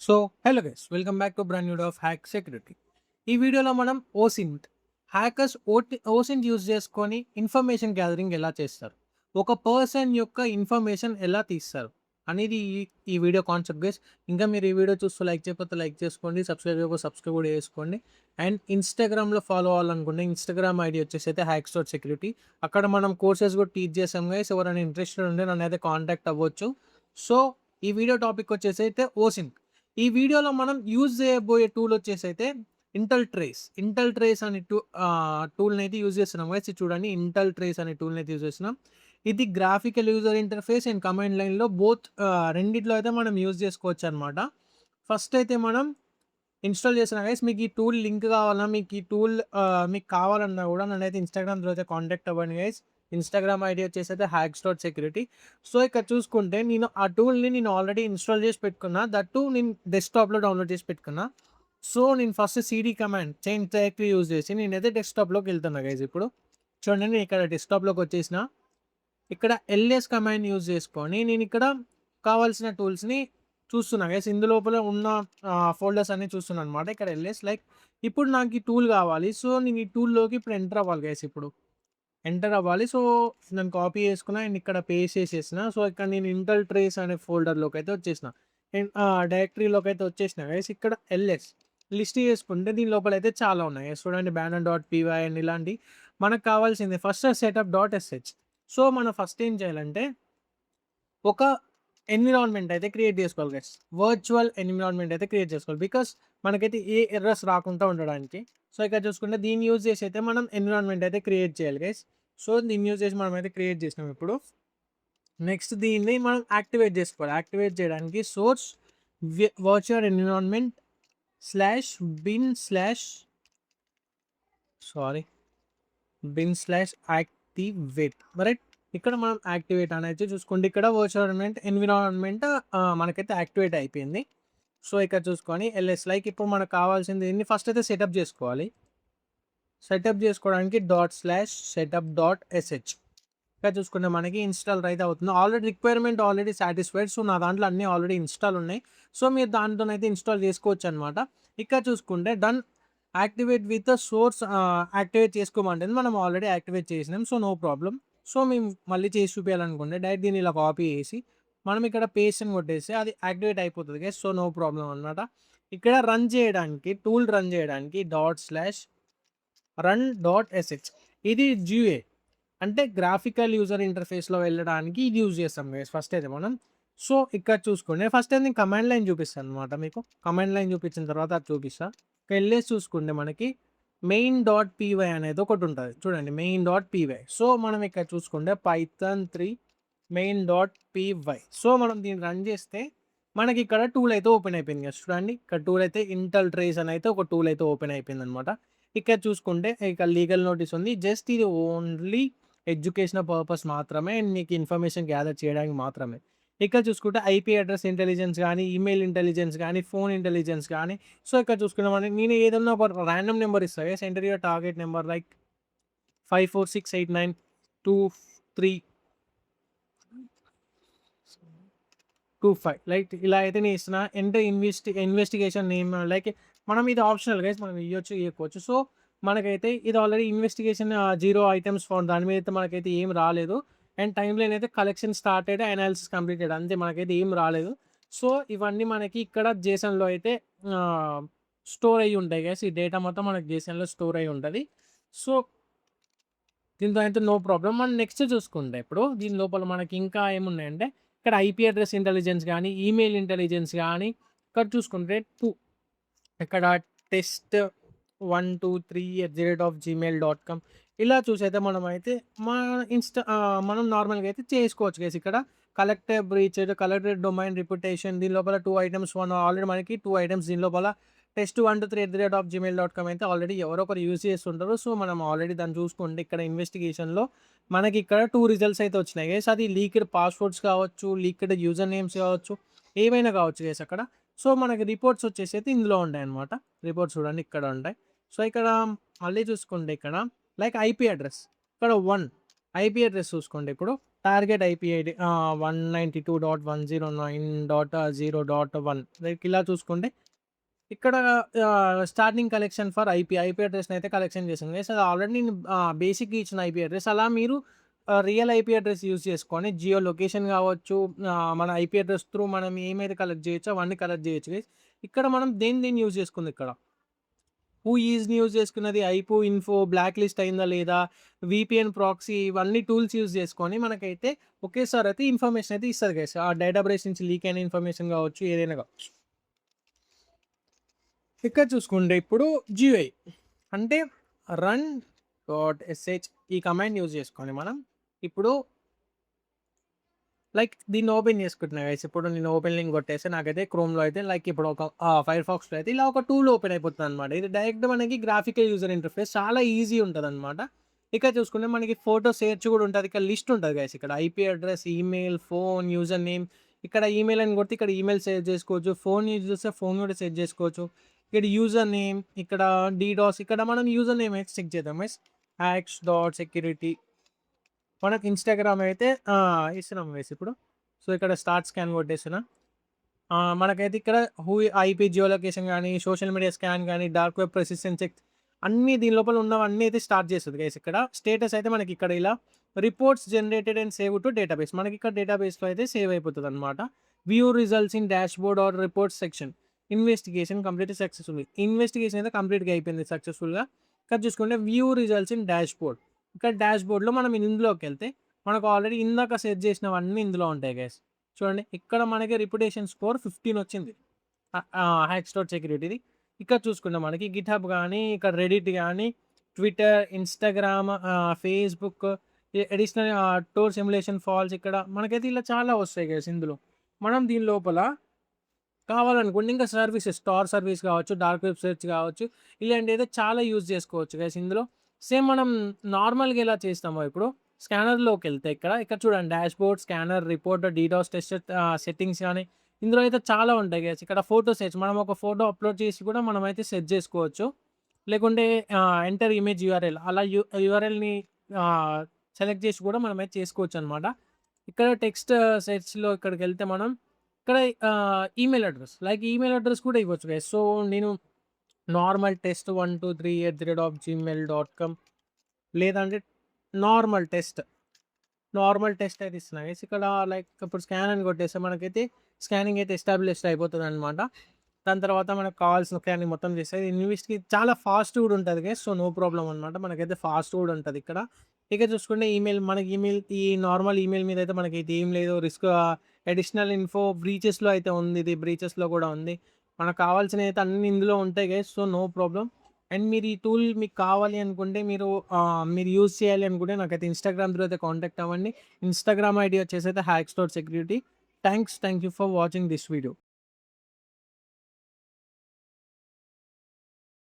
So hello guys, welcome back to brand new of hack security. ఈ వీడియోలో మనం ఓసింట్ hackers ఓసింట్ use చేసుకొని information gathering ఎలా చేస్తారు, ఒక పర్సన్ యొక్క ఇన్ఫర్మేషన్ ఎలా తీస్తారు అనేది ఈ వీడియో కాన్సెప్ట్ గైస్. ఇంకా మీరు ఈ వీడియో చూస్తూ లైక్ చేయకపోతే లైక్ చేసుకోండి, సబ్స్క్రైబ్ చేయకపోతే సబ్స్క్రైబ్ కూడా చేసుకోండి. అండ్ ఇన్స్టాగ్రామ్లో ఫాలో అవ్వాలనుకుంటే ఇన్స్టాగ్రామ్ ఐడి వచ్చేసి అయితే హ్యాక్స్ డాట్ సెక్యూరిటీ. అక్కడ మనం కోర్సెస్ కూడా టీచ్ చేసాం గైస్. ఎవరైనా ఇంట్రెస్టెడ్ ఉంటే నన్ను అయితే కాంటాక్ట్ అవ్వచ్చు. సో ఈ వీడియో టాపిక్ వచ్చేసి అయితే ఓసింట్. ఈ వీడియోలో మనం యూజ్ చేయబోయే టూల్ వచ్చేసి అయితే ఇంటల్ ట్రేస్ అనే టూల్ని అయితే యూజ్ చేస్తున్నాం గైస్. ఇది చూడండి, ఇంటల్ ట్రేస్ అనే టూల్ని అయితే యూజ్ చేస్తున్నాం. ఇది graphical user interface and command లైన్లో బోత్ రెండిట్లో అయితే మనం యూజ్ చేసుకోవచ్చు అనమాట. ఫస్ట్ అయితే మనం ఇన్స్టాల్ చేసిన గైస్. మీకు ఈ టూల్ లింక్ కావాలన్నా, మీకు ఈ టూల్ మీకు కావాలన్నా కూడా నన్ను అయితే ఇన్స్టాగ్రామ్లో అయితే కాంటాక్ట్ అవ్వండి గైస్. ఇన్స్టాగ్రామ్ ఐడి వచ్చేసి అయితే హ్యాక్స్ డాట్ సెక్యూరిటీ. సో ఇక్కడ చూసుకుంటే నేను ఆ టూల్ని ఆల్రెడీ ఇన్స్టాల్ చేసి పెట్టుకున్నా. దట్టు నేను డెస్క్టాప్లో డౌన్లోడ్ చేసి పెట్టుకున్నా. సో నేను first CD command change directory use చేసి నేనైతే డెస్క్టాప్లోకి వెళ్తున్నా గైస్. ఇప్పుడు చూడండి, నేను ఇక్కడ డెస్క్టాప్లోకి వచ్చేసిన. ఇక్కడ ఎల్ఎస్ కమాండ్ యూజ్ చేసుకొని నేను ఇక్కడ కావాల్సిన టూల్స్ని చూస్తున్నా గైస్. ఇందులోపల ఉన్న ఫోల్డర్స్ అన్ని చూస్తున్నాను అనమాట. ఇక్కడ ఎల్ఎస్ లైక్ ఇప్పుడు నాకు ఈ టూల్ కావాలి. సో నేను ఈ టూల్లోకి ఇప్పుడు ఎంటర్ అవ్వాలి గైస్. ఇప్పుడు ఎంటర్ అవ్వాలి. సో నేను కాపీ చేసుకున్నా అండ్ ఇక్కడ పేస్ట్ చేసేసిన. సో ఇక్కడ నేను ఇంటల్ ట్రేస్ అనే ఫోల్డర్లోకి అయితే వచ్చేసిన, డైరెక్టరీలోకి అయితే వచ్చేసిన గైస్. ఇక్కడ ఎల్ఎస్ లిస్ట్ చేసుకుంటే దీని లోపల అయితే చాలా ఉన్నాయి. చూడండి, బ్యానర్ డాట్ పీవై అండ్ ఇలాంటి మనకు కావాల్సింది first setup dot SH. So మనం ఫస్ట్ ఏం చేయాలంటే ఒక ఎన్విరాన్మెంట్ అయితే క్రియేట్ చేసుకోవాలి గైస్. వర్చువల్ ఎన్విరాన్మెంట్ అయితే క్రియేట్ చేసుకోవాలి, బికాస్ మనకైతే ఏ ఎర్రర్స్ రాకుండా ఉండడానికి. సో ఇక్కడ చూసుకుంటే దీన్ని యూజ్ చేసి అయితే మనం ఎన్విరాన్మెంట్ అయితే క్రియేట్ చేయాలి గైస్. సో దీన్ని యూజ్ చేసి మనం అయితే క్రియేట్ చేసినాం. ఇప్పుడు నెక్స్ట్ దీన్ని మనం యాక్టివేట్ చేసుకోవాలి. యాక్టివేట్ చేయడానికి source virtual environment slash bin slash sorry bin slash activate right. ఇక్కడ మనం యాక్టివేట్ అనేది చూసుకోండి. ఇక్కడ వర్చువల్ ఎన్విరాన్మెంట్ మనకైతే యాక్టివేట్ అయిపోయింది. సో ఇక్కడ చూసుకొని ఎల్ఎస్ లైక్ ఇప్పుడు మనకు కావాల్సింది దీన్ని ఫస్ట్ అయితే సెటప్ చేసుకోవాలి. సెటప్ చేసుకోవడానికి dot slash setup dot SH. ఇక్కడ చూసుకుంటే మనకి ఇన్స్టాల్ అయితే అవుతుంది. Already requirement already satisfied. So నా దాంట్లో అన్నీ ఆల్రెడీ ఇన్స్టాల్ ఉన్నాయి. సో మీరు దాంట్లోనైతే ఇన్స్టాల్ చేసుకోవచ్చు అనమాట. ఇక్కడ చూసుకుంటే done activate with source activate చేసుకోమంటుంది. మనం ఆల్రెడీ యాక్టివేట్ చేసినాం. So no problem. సో మేము మళ్ళీ చేసి చూపించాలనుకుంటే డైరెక్ట్ దీన్ని ఇలా కాపీ చేసి మనం ఇక్కడ పేస్ట్ అని కొట్టేసి అది యాక్టివేట్ అయిపోతుంది గైస్. సో నో ప్రాబ్లం అనమాట. ఇక్కడ రన్ చేయడానికి టూల్ రన్ చేయడానికి dot slash run dot SH. ఇది జిఏ అంటే గ్రాఫికల్ యూజర్ ఇంటర్ఫేస్లో వెళ్ళడానికి ఇది యూజ్ చేస్తాం గైస్ ఫస్ట్ అయితే మనం. సో ఇక్కడ చూసుకోండి, ఫస్ట్ అయితే నేను కమాండ్ లైన్ చూపిస్తాను అనమాట. మీకు కమాండ్ లైన్ చూపించిన తర్వాత అది చూపిస్తా. వెళ్ళేసి చూసుకుంటే మనకి మెయిన్ డాట్ పీవై అనేది ఒకటి ఉంటుంది. చూడండి, మెయిన్ డాట్ పీవై. సో మనం ఇక్కడ చూసుకుంటే python3 main dot py. So మనం దీన్ని రన్ చేస్తే మనకి ఇక్కడ టూల్ అయితే ఓపెన్ అయిపోయింది కదా. చూడండి, ఇక్కడ టూల్ అయితే ఇంటల్ ట్రేస్ అని అయితే ఒక టూల్ అయితే ఓపెన్ అయిపోయింది అనమాట. ఇక్కడ చూసుకుంటే ఇక్కడ లీగల్ నోటీస్ ఉంది. జస్ట్ ఇది ఓన్లీ ఎడ్యుకేషనల్ పర్పస్ మాత్రమే అండ్ మీకు ఇన్ఫర్మేషన్ గ్యాదర్ చేయడానికి మాత్రమే. ఇక్కడ చూసుకుంటే ఐపీ అడ్రస్ ఇంటెలిజెన్స్ కానీ, ఈమెయిల్ ఇంటెలిజెన్స్ కానీ, ఫోన్ ఇంటెలిజెన్స్ కానీ. సో ఇక్కడ చూసుకున్నామని నేను ఏదన్నా ఒక ర్యాండమ్ నెంబర్ ఇస్తాను. Centre your target number like 54689225 like ఇలా అయితే నేను ఇస్తున్నా. ఎంటర్ ఇన్వెస్టిగేషన్ నేమ్ లైక్ మనం ఇది ఆప్షనల్ గైస్, మనం ఇవ్వచ్చు ఇవ్వకపోవచ్చు. సో మనకైతే ఇది ఆల్రెడీ ఇన్వెస్టిగేషన్ 0 ఐటమ్స్ ఫౌండ్, దాని మీద అయితే మనకైతే ఏం రాలేదు. అండ్ టైం లైన్ అయితే కలెక్షన్ స్టార్టెడ్, అనాలిసిస్ కంప్లీటెడ్, అంతే, మనకైతే ఏం రాలేదు. సో ఇవన్నీ మనకి ఇక్కడ జేసన్లో అయితే స్టోర్ అయ్యి ఉంటాయి గైస్. ఈ డేటా మొత్తం మనకి జేసన్లో స్టోర్ అయ్యి ఉంటుంది. సో దీంతో అయితే నో ప్రాబ్లం. మనం నెక్స్ట్ చూసుకుంటే ఇప్పుడు దీని లోపల మనకి ఇంకా ఏమున్నాయంటే ఇక్కడ ఐపీ అడ్రస్ ఇంటెలిజెన్స్ కానీ, ఈమెయిల్ ఇంటెలిజెన్స్ కానీ. ఇక్కడ చూసుకుంటే ఇక్కడ టెస్ట్ 123@gmail.com ఇలా చూసైతే మనం అయితే మనం నార్మల్గా అయితే చేసుకోవచ్చు గైస్. ఇక్కడ collector breach, collector domain reputation, దీని లోపల 2 ఐటమ్స్ ఆల్రెడీ మనకి 2 ఐటమ్స్ దీని లోపల టెస్ట్ 123@gmail.com అయితే ఆల్రెడీ ఎవరో ఒకరు యూజ్ చేస్తుంటారు. సో మనం ఆల్రెడీ దాన్ని చూసుకుంటే ఇక్కడ ఇన్వెస్టిగేషన్లో మనకి ఇక్కడ 2 రిజల్ట్స్ అయితే వచ్చినాయి గైస్. అది లీక్డ్ పాస్వర్డ్స్ కావచ్చు, లీక్డ్ యూజర్ నేమ్స్ కావచ్చు, ఏమైనా కావచ్చు గైస్ అక్కడ. సో మనకి రిపోర్ట్స్ వచ్చేసి అయితే ఇందులో ఉంటాయి అనమాట. రిపోర్ట్స్ చూడండి ఇక్కడ ఉంటాయి. సో ఇక్కడ మళ్ళీ చూసుకుంటే ఇక్కడ లైక్ ఐపీ అడ్రస్ ఇక్కడ 1 ఐపీ అడ్రస్ చూసుకోండి. ఇప్పుడు టార్గెట్ ఐపీ ఐడి 192.109.0.1 లైక్ ఇలా చూసుకుంటే ఇక్కడ స్టార్టింగ్ కలెక్షన్ ఫర్ ఐపీ అడ్రెస్‌నైతే కలెక్షన్ చేసింది. గైస్ అది ఆల్రెడీ నేను బేసిక్‌గా ఇచ్చిన ఐపీ అడ్రెస్. అలా మీరు రియల్ ఐపీ అడ్రెస్ యూజ్ చేసుకొని జియో లొకేషన్ కావచ్చు, మన ఐపీ అడ్రెస్ త్రూ మనం ఏమైతే కలెక్ట్ చేయొచ్చో అవన్నీ కలెక్ట్ చేయొచ్చు గైస్. ఇక్కడ మనం దేన్ని యూజ్ చేసుకుంది ఇక్కడ. హూ ఈజ్‌ని యూజ్ చేసుకున్నది, ఐపూ ఇన్ఫో బ్లాక్ లిస్ట్ అయిందా లేదా, వీపీఎన్ ప్రాక్సీ ఇవన్నీ టూల్స్ యూజ్ చేసుకొని మనకైతే ఒకేసారి అయితే ఇన్ఫర్మేషన్ అయితే ఇస్తది గైస్. ఆ డేటాబేస్ నుంచి లీక్ అయిన ఇన్ఫర్మేషన్ కావచ్చు, ఏదైనా కావచ్చు. ఇక్కడ చూసుకుంటే ఇప్పుడు జిఐ అంటే రన్ డాట్ ఎస్హెచ్ ఈ కమాండ్ యూజ్ చేసుకొని మనం ఇప్పుడు లైక్ దీన్ని ఓపెన్ చేసుకుంటున్నా గైస్. ఇప్పుడు నేను ఓపెన్ లింక్ కొట్టేస్తే నాకైతే క్రోమ్‌లో అయితే లైక్ ఇప్పుడు ఒక ఫైర్‌ఫాక్స్‌లో అయితే ఇలా ఒక టూల్ ఓపెన్ అయిపోతుందనమాట. ఇది డైరెక్ట్ మనకి గ్రాఫికల్ యూజర్ ఇంటర్ఫేస్ చాలా ఈజీ ఉంటదనమాట. ఇక్కడ చూసుకుంటే మనకి ఫోటో సేర్చ్ కూడా ఉంటది. ఇక్కడ లిస్ట్ ఉంటది గైస్. ఇక్కడ IP address, email, phone, user name. ఇక్కడ ఈమెయిల్ అని కొడితే ఇక్కడ ఈమెయిల్ సేవ్ చేసుకోవచ్చు. ఫోన్ యూజ్ చేస్తే ఫోన్ కూడా సెట్ చేసుకోవచ్చు. ఇక్కడ యూజర్ నేమ్, ఇక్కడ డీడాస్, ఇక్కడ మనం యూజర్ నేమ్ అయితే చెక్ చేద్దాం గైస్. హ్యాక్స్.సెక్యూరిటీ మనకి ఇన్‌స్టాగ్రామ్ అయితే ఇస్తున్నాం గైస్ ఇప్పుడు. సో, ఇక్కడ స్టార్ట్ స్కాన్ కొట్టేస్తున్నా. మనకైతే ఇక్కడ ఐపీ జియో లొకేషన్ గానీ, సోషల్ మీడియా స్కాన్ గానీ, డార్క్ వెబ్ ప్రెసిస్టెన్స్ చెక్ అన్నీ దీని లోపల ఉన్నవన్నీ అయితే స్టార్ట్ చేస్తది గైస్ ఇక్కడ. స్టేటస్ అయితే మనకి ఇక్కడ ఇలా reports generated and save to database. మనకి ఇక్కడ డేటాబేస్‌లో అయితే సేవ్ అయిపోతదనమాట. View results in dashboard or reports section. Investigation completed successfully. Investigation అయితే కంప్లీట్‌గా అయిపోయింది సక్సెస్‌ఫుల్‌గా. ఇక్కడ చూసుకుంటే వ్యూ రిజల్ట్స్ ఇన్ డాష్‌బోర్డ్. ఇక్కడ డాష్‌బోర్డ్‌లో మనం ఇందులోకెళ్తే మనకు ఆల్రెడీ ఇందాక సెట్ చేసినవన్నీ ఇందులో ఉంటాయి గైస్. చూడండి ఇక్కడ మనకి రిప్యుటేషన్ స్కోర్ 15 వచ్చింది. హ్యాక్స్.సెక్యూరిటీది. ఇక్కడ చూసుకుంటే మనకి గిట్‌హబ్ గానీ, ఇక్కడ రెడిట్ గానీ, ట్విట్టర్, ఇన్‌స్టాగ్రామ్, ఫేస్‌బుక్, అడిషనల్ టోర్ సిమ్యులేషన్ ఫాల్స్ ఇక్కడ మనకైతే ఇలా చాలా వస్తాయి గైస్ ఇందులో. మనం దీని లోపల కావాలనుకోండి ఇంకా సర్వీసెస్, స్టార్ సర్వీస్ కావచ్చు, డార్క్ వెబ్ సెర్చ్ కావచ్చు, ఇలాంటివైతే చాలా యూజ్ చేసుకోవచ్చు గైస్ ఇందులో. సేమ్ మనం నార్మల్‌గా ఎలా చేస్తామో ఇప్పుడు స్కానర్‌లోకెళ్తే ఇక్కడ చూడండి dashboard, scanner, report, DDoS test settings గానీ, ఇందులో అయితే చాలా ఉంటాయి గైస్. ఇక్కడ ఫోటో సెట్స్ మనం ఒక ఫోటో అప్‌లోడ్ చేసి కూడా మనమైతే సెట్ చేసుకోవచ్చు. లేకుంటే ఎంటర్ ఇమేజ్ యూఆర్ఎల్ అలా యూఆర్ఎల్‌ని ఆహ్, సెలెక్ట్ చేసి కూడా మనమైతే చేసుకోవచ్చనమాట. ఇక్కడ టెక్స్ట్ సెట్స్‌లో ఇక్కడికెళ్తే మనం ఇక్కడ email address like email address కూడా ఇవ్వచ్చు గైస్. సో, నేను నార్మల్ టెస్ట్ 123@gmail.com లేదంటే నార్మల్ టెస్ట్, నార్మల్ టెస్ట్ అయితే ఇస్తున్నా గైస్. ఇక్కడ లైక్ ఇప్పుడు స్కాన్ అని కొట్టేస్తే మనకైతే స్కానింగ్ అయితే ఎస్టాబ్లిష్డ్ అయిపోతదనమాట. దాని తర్వాత మనకు కావాల్సిన స్కానింగ్ మొత్తం చేస్తది. ఇన్వెస్ట్‌కి చాలా ఫాస్ట్ కూడా ఉంటది గైస్. సో, నో ప్రాబ్లమ్ అనమాట. మనకైతే ఫాస్ట్ కూడా ఉంటది ఇక్కడ. ఇక చూసుకుంటే ఈమెయిల్ మనకి ఈ నార్మల్ ఈమెయిల్ మీద అయితే మనకైతే ఏం లేదు. అడిషనల్ ఇన్ఫో బ్రీచెస్‌లో అయితే ఉంది. ఇది బ్రీచెస్‌లో కూడా ఉంది. మనకు కావాల్సినవైతే అన్నీ ఇందులో ఉంటాయి guys. So, no problem. And మీరు ఈ టూల్ మీకు కావాలి అనుకుంటే మీరు యూజ్ చేయాలి అనుకుంటే నాకైతే ఇన్‌స్టాగ్రామ్ త్రూ అయితే కాంటాక్ట్ అవ్వండి. ఇన్‌స్టాగ్రామ్ ఐడీ వచ్చేసి అయితే hacks security. Thank you for watching this video.